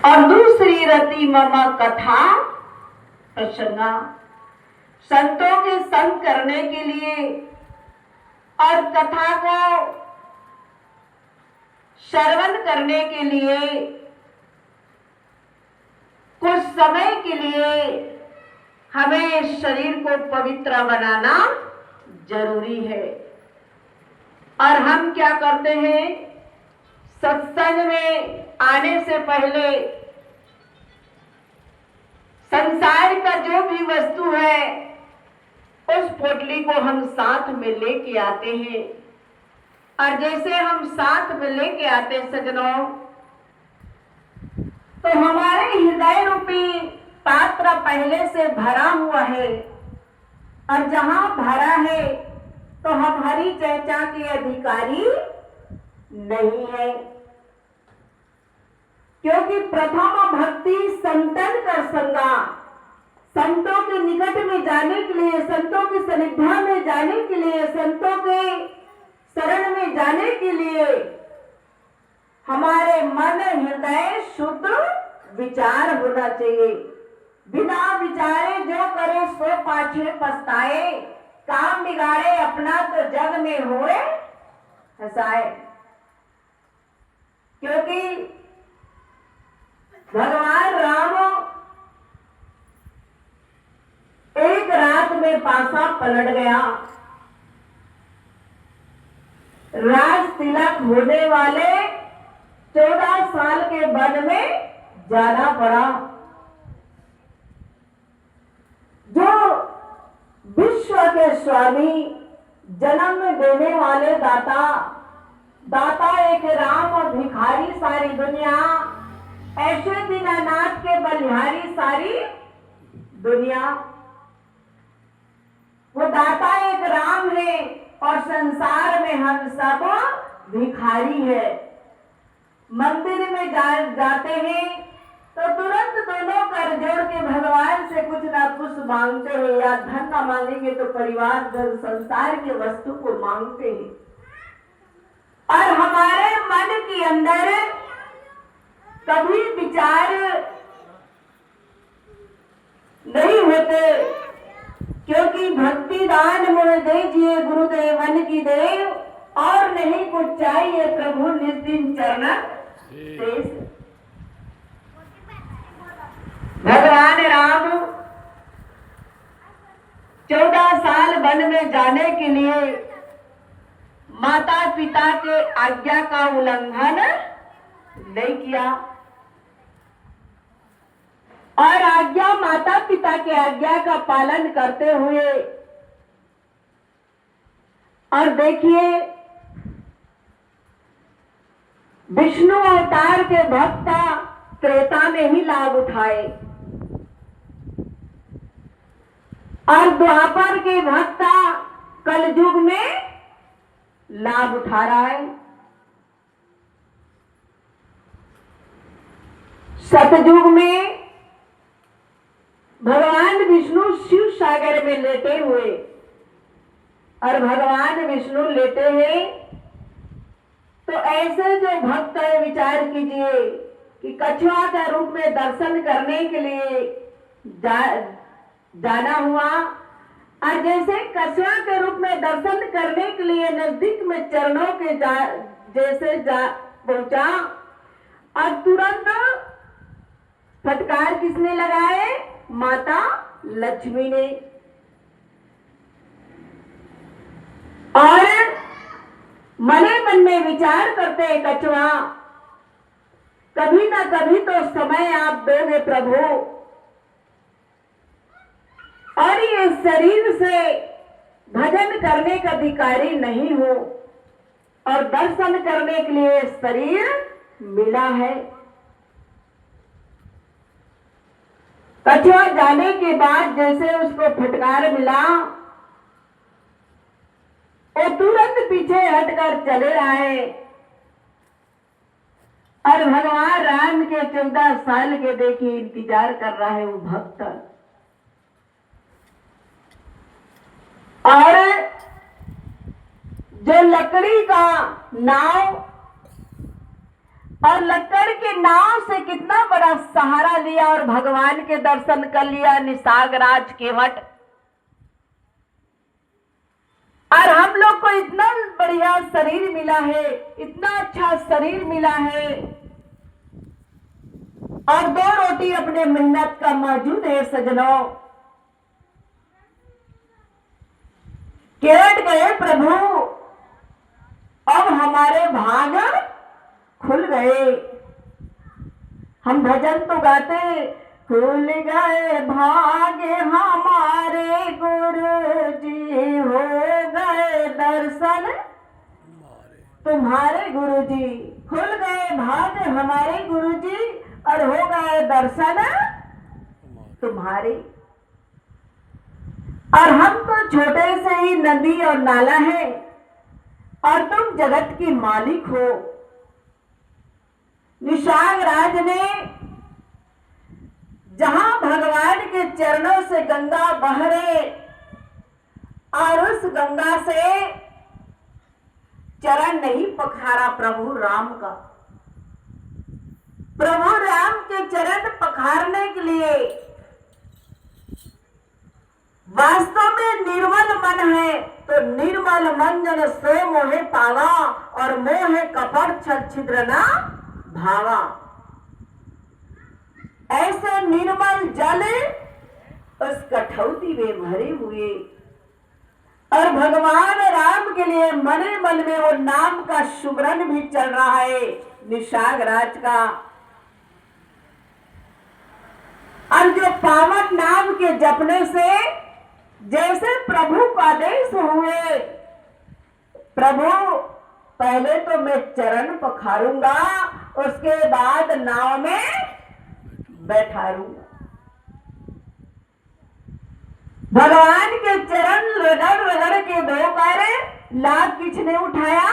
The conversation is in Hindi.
और दूसरी रति मम कथा प्रसंगा, संतों के संग करने के लिए और कथा को श्रवण करने के लिए कुछ समय के लिए हमें शरीर को पवित्र बनाना जरूरी है। और हम क्या करते हैं, सत्संग में आने से पहले संसार का जो भी वस्तु है उस पोटली को हम साथ में लेके आते हैं। और जैसे हम साथ में लेके आते हैं सज्जनों, तो हमारे हृदय रूपी पात्र पहले से भरा हुआ है। और जहां भरा है तो हम हरी चर्चा के अधिकारी नहीं है, क्योंकि प्रथम भक्ति संतन कर संगा, संतों के निकट में जाने के लिए, संतों के सानिध्य में जाने के लिए, संतों के शरण में जाने के लिए हमारे मन हृदय शुद्ध विचार होना चाहिए। बिना विचारे जो करे सो पाछे पछताए, काम बिगाड़े अपना तो जग में होए हंसाए। क्योंकि भगवान राम एक रात में पासा पलट गया। राज तिलक होने वाले 14 साल के वन में जाना पड़ा। जो विश्व के स्वामी, जन्म देने वाले दाता, दाता एक राम और भिखारी सारी दुनिया, ऐसे दीनानाथ के बलिहारी सारी दुनिया। वो दाता एक राम है और संसार में हम सब भिखारी है। मंदिर में जाते हैं तो तुरंत दोनों कर जोड़ के भगवान से कुछ ना कुछ मांगते हैं, या धन ना मांगेंगे तो परिवार धन संसार की वस्तु को मांगते हैं। और हमारे मन के अंदर कभी विचार नहीं होते, क्योंकि भक्ति दान मोह दीजिए गुरुदेवन की देव, और नहीं कुछ चाहिए प्रभु निस्दिन चरण देश। भगवान राम 14 साल वन में जाने के लिए माता पिता के आज्ञा का उल्लंघन नहीं किया, और आज्ञा माता पिता के आज्ञा का पालन करते हुए, और देखिए विष्णु अवतार के भक्त त्रेता में ही लाभ उठाए, और द्वापर के भक्त कलयुग में लाभ उठा रहा है। सतयुग में भगवान विष्णु शिव सागर में लेटे हुए, और भगवान विष्णु लेटे हैं तो ऐसे जो भक्त है, विचार कीजिए कि कछुआ के रूप में दर्शन करने के लिए जाना हुआ, और जैसे कछुआ के रूप में दर्शन करने के लिए नजदीक में चरणों के जैसे पहुंचा, और तुरंत फटकार किसने लगाए? माता लक्ष्मी ने। और मने मन में विचार करते हैं कछुआ, कभी ना कभी तो समय आप दोगे प्रभु, और ये शरीर से भजन करने का अधिकारी नहीं हो, और दर्शन करने के लिए शरीर मिला है। कछुआ जाने के बाद जैसे उसको फटकार मिला, वो तुरंत पीछे हटकर चले आए, और भगवान राम के 14 साल के देखिए इंतजार कर रहा है वो भक्त। और जो लकड़ी का नाव और लक्कड़ के नाव से कितना बड़ा सहारा लिया और भगवान के दर्शन कर लिया निशागराज केवट। और हम लोग को इतना बढ़िया शरीर मिला है, इतना अच्छा शरीर मिला है, और 2 रोटी अपने मेहनत का मौजूद है सजनों। केवट गए प्रभु, अब हमारे भाग खुल गए। हम भजन तो गाते, खुल गए भाग्य हमारे गुरु जी, हो गए दर्शन तुम्हारे गुरु जी। खुल गए भाग्य हमारे गुरु जी और हो गए दर्शन तुम्हारे। और हम तो छोटे से ही नदी और नाला है और तुम जगत की मालिक हो। निशागराज ने जहां भगवान के चरणों से गंगा बह रहे और उस गंगा से चरण नहीं पखारा प्रभु राम का। प्रभु राम के चरण पखारने के लिए वास्तव में निर्मल मन है, तो निर्मल मन जन सो मोहे पावा और मोह कपट छल छिद्र ना भावा। ऐसे निर्मल जल उस कठौती में भरे हुए और भगवान राम के लिए मने मन में वो नाम का सुमरन भी चल रहा है निशागराज का। और जो पावन नाम के जपने से जैसे प्रभु का आदेश हुए, प्रभु पहले तो मैं चरण पखारूंगा, उसके बाद नाव में बैठारूंगा। भगवान के चरण रगड़ रगड़ के 2 पैर लाभ किसने उठाया?